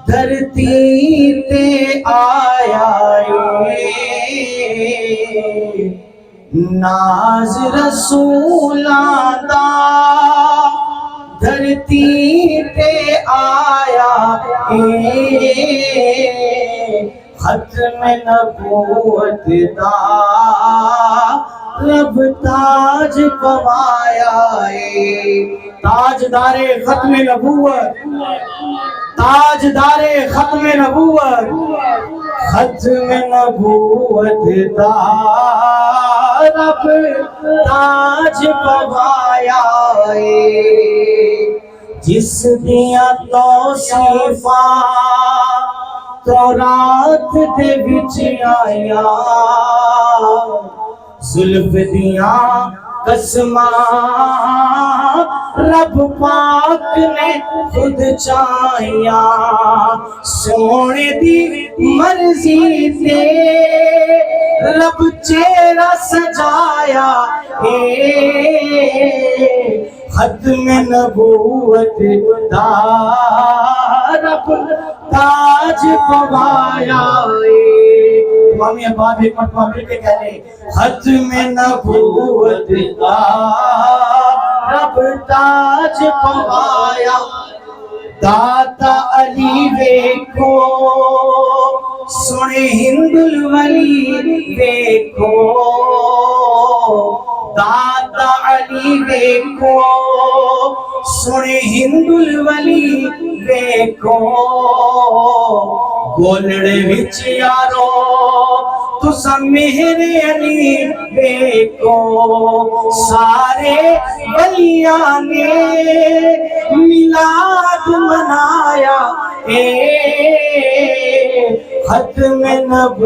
دھرتی تے آیا ناز رسولاں دا دھرتی تے آیا ختم نبوت دا رب تاج پوایا تاجدار ختم نبوت تاجدار ختم نبوت ختم نبوت دا رب تاج پوایا جس دیاں توصیفاں تورات دے وچ آیا زلف دیاں قسماں رب پاک نے خود چاہیا سونے دی مرضی تے رب چہرہ سجایا ختم نبوت دا رب تاج پوایا مامی اباب ایک مرتبہ مل کے کہہ لیں ختم نبوت دا رب تاج پوایا داتا علی ویکھو سنے ہند الولی ویکھو داتا علی ویکھو سنے ہند الولی ویکھو گولڑے وچ یارو تسا مہر علی ویکھو سارے ولیاں نے میلاد منایا ختم نبوت